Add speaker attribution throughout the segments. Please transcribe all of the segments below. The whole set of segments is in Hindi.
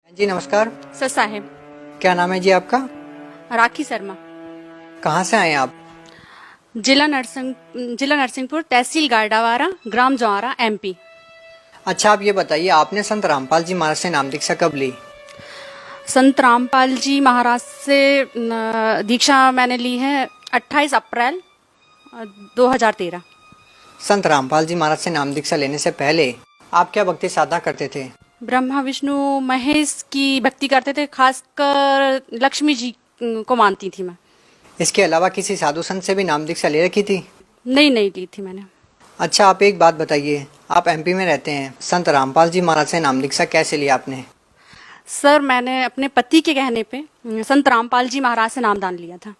Speaker 1: जी नमस्कार।
Speaker 2: सर साहेब।
Speaker 1: क्या नाम है जी आपका?
Speaker 2: राखी शर्मा।
Speaker 1: कहाँ से आए हैं आप?
Speaker 2: जिला नरसिंहपुर, तहसील गारडावारा, ग्राम जौरा, एमपी।
Speaker 1: अच्छा, आप ये बताइए, आपने संत रामपाल जी महाराज से नाम दीक्षा कब ली?
Speaker 2: संत रामपाल जी महाराज से दीक्षा मैंने ली है 28 अप्रैल 2013।
Speaker 1: संत रामपाल जी महाराज से नाम दीक्षा लेने से पहले आप क्या भक्ति साधना करते थे?
Speaker 2: ब्रह्मा विष्णु महेश की भक्ति करते थे, खासकर लक्ष्मी जी को मानती थी मैं।
Speaker 1: इसके अलावा किसी साधु संत से भी नाम दीक्षा ले रखी थी?
Speaker 2: नहीं ली थी मैंने।
Speaker 1: अच्छा, आप एक बात बताइए, आप एमपी में रहते हैं, संत रामपाल जी महाराज से नाम दीक्षा कैसे लिया आपने?
Speaker 2: सर मैंने अपने पति के कहने पे संत रामपाल जी महाराज से नामदान लिया था।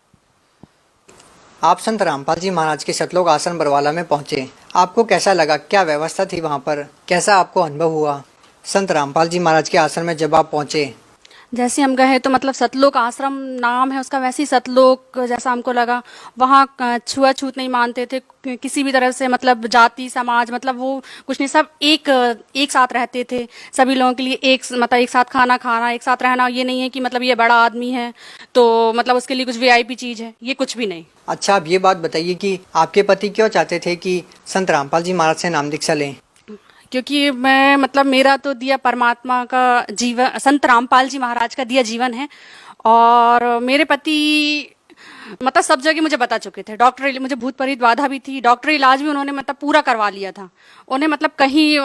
Speaker 1: आप संत रामपाल जी महाराज के सतलोक आश्रम बरवाला में पहुंचे, आपको कैसा लगा? क्या व्यवस्था थी वहां पर? कैसा आपको अनुभव हुआ संत रामपाल जी महाराज के आश्रम में जब आप पहुंचे?
Speaker 2: जैसे हम गए तो मतलब सतलोक आश्रम नाम है उसका, वैसे ही सतलोक जैसा हमको लगा। वहाँ छुआछूत नहीं मानते थे किसी भी तरह से, मतलब जाति समाज मतलब वो कुछ नहीं, सब एक साथ रहते थे। सभी लोगों के लिए एक साथ खाना खाना, एक साथ रहना। ये नहीं है कि मतलब ये बड़ा आदमी है तो मतलब उसके लिए कुछ वीआईपी चीज है, ये कुछ भी नहीं।
Speaker 1: अच्छा, आप ये बात बताइए कि आपके पति क्यों चाहते थे कि संत रामपाल जी महाराज से नाम दीक्षा लें?
Speaker 2: क्योंकि मैं मतलब मेरा तो दिया परमात्मा का जीवन, संत रामपाल जी महाराज का दिया जीवन है। और मेरे पति मतलब सब जगह मुझे बता चुके थे। डॉक्टर, मुझे भूत प्रेत बाधा भी थी, डॉक्टर इलाज भी उन्होंने मतलब पूरा करवा लिया था। उन्हें मतलब कहीं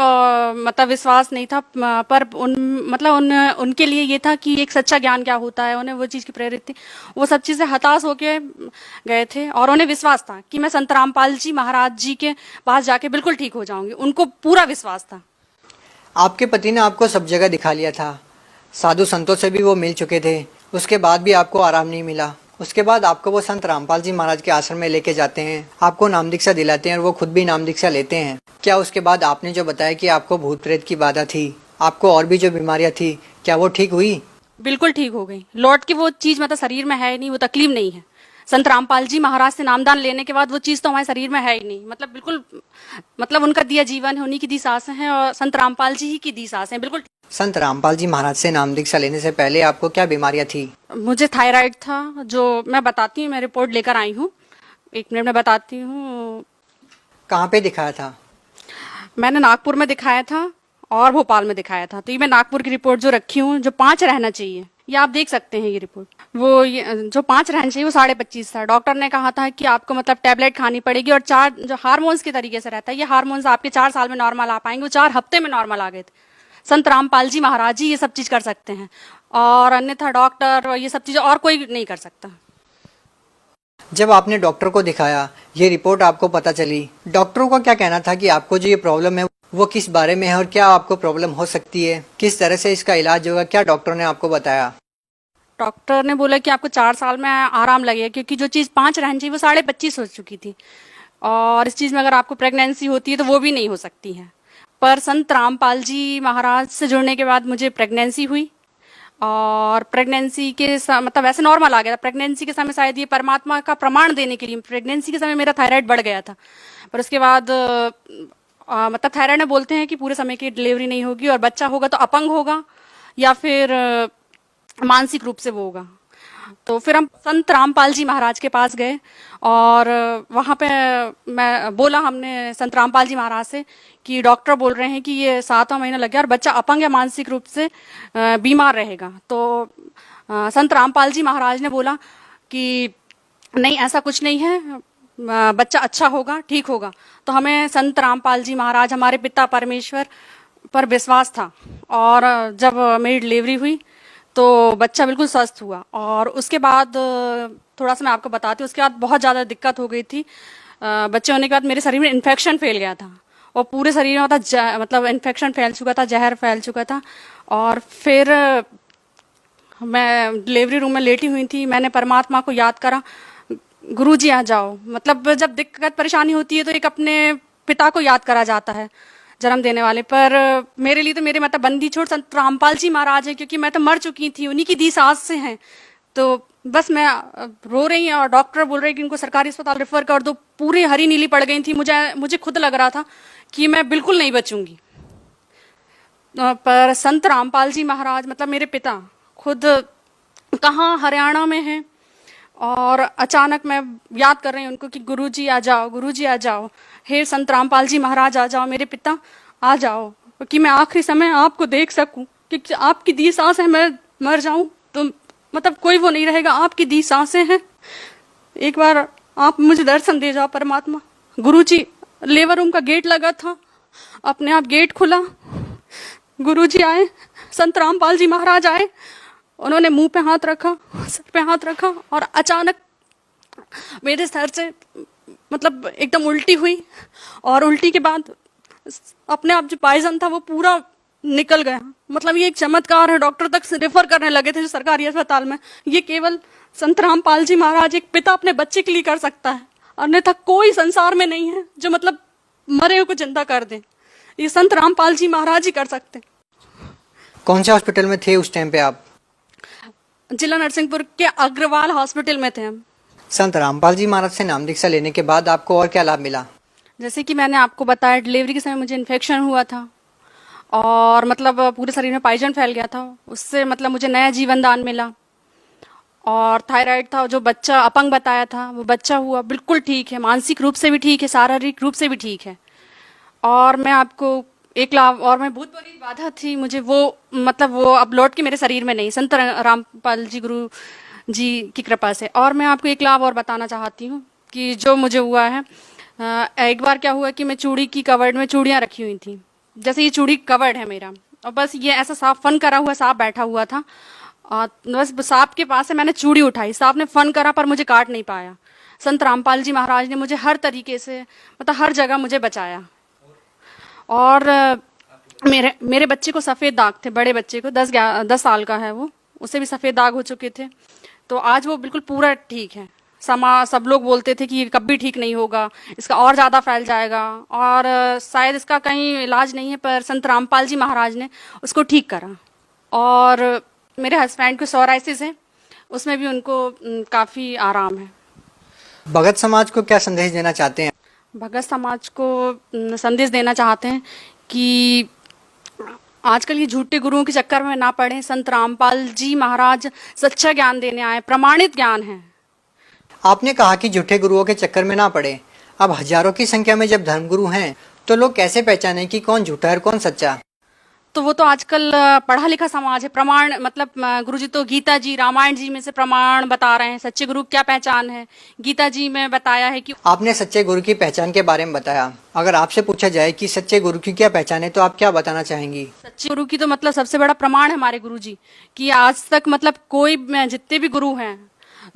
Speaker 2: मतलब विश्वास नहीं था, पर उनके लिए ये था कि एक सच्चा ज्ञान क्या होता है, उन्हें वो चीज़ की प्रेरित थी। वो सब चीज़ें हताश होके गए थे और उन्हें विश्वास था कि मैं संत रामपाल जी महाराज जी के पास जाके बिल्कुल ठीक हो जाऊंगी। उनको पूरा विश्वास था।
Speaker 1: आपके पति ने आपको सब जगह दिखा लिया था, साधु संतों से भी वो मिल चुके थे, उसके बाद भी आपको आराम नहीं मिला। उसके बाद आपको वो संत रामपाल जी महाराज के आश्रम में लेके जाते हैं, आपको नाम दीक्षा दिलाते हैं और वो खुद भी नाम दीक्षा लेते हैं। क्या उसके बाद आपने जो बताया कि आपको भूत प्रेत की बाधा थी, आपको और भी जो बीमारियां थी, क्या वो ठीक हुई?
Speaker 2: बिल्कुल ठीक हो गई। लौट के वो चीज मतलब शरीर में है ही नहीं, वो तकलीफ नहीं है। संत रामपाल जी महाराज से नामदान लेने के बाद वो चीज तो हमारे शरीर में है ही नहीं। मतलब बिल्कुल, मतलब उनका दिया जीवन है, उन्हीं की दी सांसें हैं और संत रामपाल जी ही की दी सांसें हैं। बिल्कुल।
Speaker 1: संत रामपाल जी महाराज से नाम दीक्षा लेने से पहले आपको क्या बीमारियां थी?
Speaker 2: मुझे थायराइड था, जो मैं बताती हूँ, मैं रिपोर्ट लेकर आई हूँ, एक मिनट में बताती हूँ।
Speaker 1: कहाँ पे दिखाया था?
Speaker 2: मैंने नागपुर में दिखाया था और भोपाल में दिखाया था। तो ये मैं नागपुर की रिपोर्ट जो रखी हूँ, जो 5 रहना चाहिए, ये आप देख सकते हैं। ये रिपोर्ट जो 5 रहना चाहिए वो 25.5 था। डॉक्टर ने कहा था कि आपको मतलब टैबलेट खानी पड़ेगी और 4 जो हार्मोन्स के तरीके से रहता है, ये हार्मोन्स आपके 4 साल में नॉर्मल आ पाएंगे। वो 4 हफ्ते में नॉर्मल आ गए थे। संत रामपाल जी महाराज जी ये सब चीज कर सकते हैं और अन्यथा डॉक्टर ये सब चीजें और कोई नहीं कर सकता।
Speaker 1: जब आपने डॉक्टर को दिखाया, ये रिपोर्ट आपको पता चली, डॉक्टरों का क्या कहना था कि आपको जो ये प्रॉब्लम है वो किस बारे में है और क्या आपको प्रॉब्लम हो सकती है, किस तरह से इसका इलाज होगा? क्या डॉक्टर ने आपको बताया?
Speaker 2: डॉक्टर ने बोला कि आपको 4 साल में आराम लगेगा, क्योंकि जो चीज 5 रहनी चाहिए वो 25.5 हो चुकी थी। और इस चीज में अगर आपको प्रेगनेंसी होती है तो वो भी नहीं हो सकती है। पर संत रामपाल जी महाराज से जुड़ने के बाद मुझे प्रेगनेंसी हुई और प्रेगनेंसी के मतलब वैसे नॉर्मल आ गया था। प्रेगनेंसी के समय शायद ये परमात्मा का प्रमाण देने के लिए, प्रेगनेंसी के समय मेरा थायराइड बढ़ गया था। पर उसके बाद मतलब थायराइड में बोलते हैं कि पूरे समय की डिलीवरी नहीं होगी और बच्चा होगा तो अपंग होगा या फिर मानसिक रूप से वो होगा। तो फिर हम संत रामपाल जी महाराज के पास गए और वहाँ पे हमने संत रामपाल जी महाराज से कि डॉक्टर बोल रहे हैं कि ये 7वां महीना लग गया और बच्चा अपंग या मानसिक रूप से बीमार रहेगा। तो संत रामपाल जी महाराज ने बोला कि नहीं, ऐसा कुछ नहीं है, बच्चा अच्छा होगा, ठीक होगा। तो हमें संत रामपाल जी महाराज, हमारे पिता परमेश्वर पर विश्वास था। और जब मेरी डिलीवरी हुई तो बच्चा बिल्कुल स्वस्थ हुआ। और उसके बाद थोड़ा सा मैं आपको बताती हूँ, उसके बाद बहुत ज़्यादा दिक्कत हो गई थी। बच्चे होने के बाद मेरे शरीर में इन्फेक्शन फैल गया था और पूरे शरीर में मतलब इन्फेक्शन फैल चुका था, जहर फैल चुका था। और फिर मैं डिलीवरी रूम में लेटी हुई थी, मैंने परमात्मा को याद करा, गुरु जी आ जाओ। मतलब जब दिक्कत परेशानी होती है तो एक अपने पिता को याद करा जाता है, जन्म देने वाले। पर मेरे लिए तो मेरे मतलब बंदी छोड़ संत रामपाल जी महाराज है, क्योंकि मैं तो मर चुकी थी, उन्हीं की दी सांस से हैं। तो बस मैं रो रही और डॉक्टर बोल रहे कि इनको सरकारी अस्पताल रेफर कर दो। पूरी हरी नीली पड़ गई थी, मुझे खुद लग रहा था कि मैं बिल्कुल नहीं बचूंगी। पर संत रामपाल जी महाराज मतलब मेरे पिता खुद कहाँ हरियाणा में हैं, और अचानक मैं याद कर रही हूँ उनको कि गुरुजी आ जाओ, गुरुजी आ जाओ, हे संत रामपाल जी महाराज आ जाओ, मेरे पिता आ जाओ, कि मैं आखिरी समय आपको देख सकूं, कि आपकी दी सांस है, मैं मर जाऊं तो मतलब कोई वो नहीं रहेगा, आपकी दी सांसें हैं, एक बार आप मुझे दर्शन दे जाओ परमात्मा। गुरुजी, लेबर रूम का गेट लगा था, अपने आप गेट खुला, गुरुजी आए, संत रामपाल जी महाराज आए, उन्होंने मुंह पे हाथ रखा, सर पे हाथ रखा, और अचानक मेरे सर से मतलब एकदम उल्टी हुई, और उल्टी के बाद अपने आप जो पॉइजन था वो पूरा निकल गया। मतलब ये एक चमत्कार है, डॉक्टर तक रेफर करने लगे थे जो सरकारी अस्पताल में। ये केवल संत रामपाल जी महाराज, एक पिता अपने बच्चे के लिए कर सकता है, अन्यथा कोई संसार में नहीं है जो मतलब मरे हुए को जिंदा कर दे। ये संत रामपाल जी महाराज ही कर सकते।
Speaker 1: कौन से हॉस्पिटल में थे उस टाइम पे आप?
Speaker 2: जिला नरसिंहपुर के अग्रवाल हॉस्पिटल में थे हम।
Speaker 1: संत रामपाल जी महाराज से नाम दीक्षा लेने के बाद आपको और क्या लाभ मिला?
Speaker 2: जैसे कि मैंने आपको बताया, डिलीवरी के समय मुझे इन्फेक्शन हुआ था, और मतलब पूरे शरीर में पॉइजन फैल गया था, उससे मतलब मुझे नया जीवन दान मिला। और थायराइड था, जो बच्चा अपंग बताया था वो बच्चा हुआ, बिल्कुल ठीक है, मानसिक रूप से भी ठीक है, शारीरिक रूप से भी ठीक है। और मैं आपको एक लाभ, और मैं भूत बड़ी बाधा थी मुझे, वो मतलब वो अब लौट के मेरे शरीर में नहीं, संत रामपाल जी गुरु जी की कृपा से। और मैं आपको एक लाभ और बताना चाहती हूँ कि जो मुझे हुआ है, एक बार क्या हुआ कि मैं चूड़ी की कवर्ड में चूड़ियाँ रखी हुई थी, जैसे ये चूड़ी कवर्ड है मेरा, और बस ये ऐसा सांप फन करा हुआ सांप बैठा हुआ था, और बस सांप के पास से मैंने चूड़ी उठाई, सांप ने फन करा पर मुझे काट नहीं पाया। संत रामपाल जी महाराज ने मुझे हर तरीके से मतलब हर जगह मुझे बचाया। और मेरे बच्चे को सफ़ेद दाग थे, बड़े बच्चे को 10 साल का है वो, उसे भी सफ़ेद दाग हो चुके थे, तो आज वो बिल्कुल पूरा ठीक है। सब लोग बोलते थे कि ये कभी ठीक नहीं होगा, इसका और ज़्यादा फैल जाएगा, और शायद इसका कहीं इलाज नहीं है, पर संत रामपाल जी महाराज ने उसको ठीक करा। और मेरे हस्बैंड को सोराइसिस है, उसमें भी उनको काफ़ी आराम है।
Speaker 1: भगत समाज को क्या संदेश देना चाहते हैं?
Speaker 2: भगत समाज को संदेश देना चाहते हैं कि आजकल ये झूठे गुरुओं के चक्कर में ना पड़े। संत रामपाल जी महाराज सच्चा ज्ञान देने आए, प्रमाणित ज्ञान है।
Speaker 1: आपने कहा कि झूठे गुरुओं के चक्कर में ना पड़े। अब हजारों की संख्या में जब धर्मगुरु हैं तो लोग कैसे पहचाने कि कौन झूठा है और कौन सच्चा?
Speaker 2: तो वो तो आजकल पढ़ा लिखा समाज है, प्रमाण मतलब गुरुजी तो गीता जी रामायण जी में से प्रमाण बता रहे हैं, सच्चे गुरु क्या पहचान है। गीता जी में बताया है कि
Speaker 1: आपने सच्चे गुरु की पहचान के बारे में बताया। अगर आपसे पूछा जाए कि सच्चे गुरु की क्या पहचान है तो आप क्या बताना चाहेंगी?
Speaker 2: सच्चे गुरु की तो मतलब सबसे बड़ा प्रमाण है हमारे गुरुजी कि आज तक मतलब कोई जितने भी गुरु हैं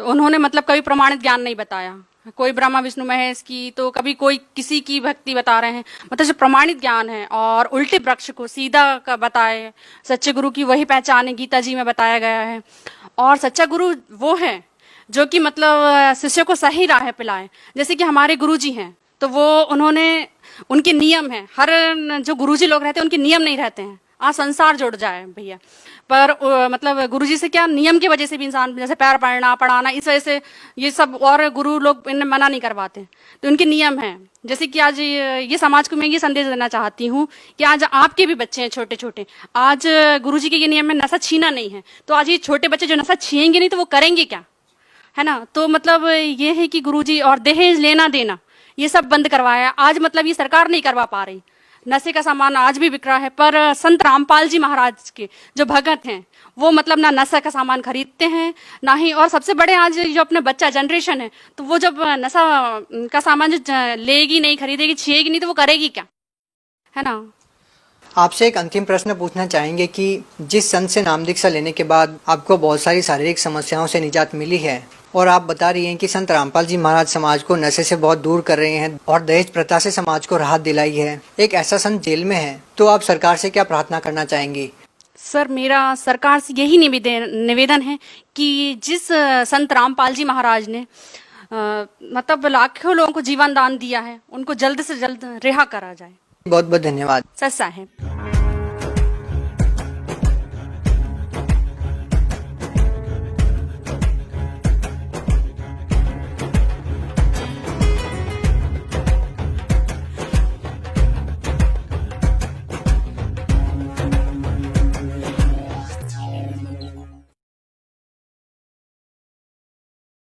Speaker 2: उन्होंने मतलब कभी प्रमाणित ज्ञान नहीं बताया। कोई ब्रह्मा विष्णु महेश की, तो कभी कोई किसी की भक्ति बता रहे हैं, मतलब जो प्रमाणित ज्ञान है और उल्टे वृक्ष को सीधा का बताए, सच्चे गुरु की वही पहचान है, गीता जी में बताया गया है। और सच्चा गुरु वो है जो कि मतलब शिष्य को सही राह पिलाए। जैसे कि हमारे गुरुजी हैं तो वो उनके नियम है, हर जो गुरुजी लोग रहते हैं उनके नियम नहीं रहते हैं, आज संसार जुड़ जाए भैया, पर मतलब गुरुजी से क्या नियम की वजह से भी इंसान जैसे पैर पड़ना पढ़ाना, इस वजह से ये सब और गुरु लोग इन्हें मना नहीं करवाते, तो उनके नियम हैं। जैसे कि आज ये समाज को मैं ये संदेश देना चाहती हूँ कि आज आपके भी बच्चे हैं छोटे छोटे, आज गुरुजी के ये नियम में नशा छीना नहीं है, तो आज ये छोटे बच्चे जो नशा छीनेंगे नहीं तो वो करेंगे क्या, है ना। तो मतलब ये है कि गुरुजी और दहेज लेना देना ये सब बंद करवाया, आज मतलब ये सरकार नहीं करवा पा रही। नशे का सामान आज भी बिक रहा है, पर संत रामपाल जी महाराज के जो भगत हैं वो मतलब ना नशा का सामान खरीदते हैं ना ही, और सबसे बड़े आज जो अपने बच्चा जनरेशन है तो वो जब नशा का सामान जो लेगी नहीं, खरीदेगी, छीएगी नहीं तो वो करेगी क्या, है ना।
Speaker 1: आपसे एक अंतिम प्रश्न पूछना चाहेंगे कि जिस संत से नाम दीक्षा लेने के बाद आपको बहुत सारी शारीरिक समस्याओं से निजात मिली है और आप बता रही हैं कि संत रामपाल जी महाराज समाज को नशे से बहुत दूर कर रहे हैं और दहेज प्रथा से समाज को राहत दिलाई है, एक ऐसा संत जेल में है, तो आप सरकार से क्या प्रार्थना करना चाहेंगी?
Speaker 2: सर मेरा सरकार से यही निवेदन है कि जिस संत रामपाल जी महाराज ने मतलब लाखों लोगों को जीवन दान दिया है उनको जल्द से जल्द रिहा करा जाए।
Speaker 1: बहुत बहुत धन्यवाद।
Speaker 2: सच्चा है।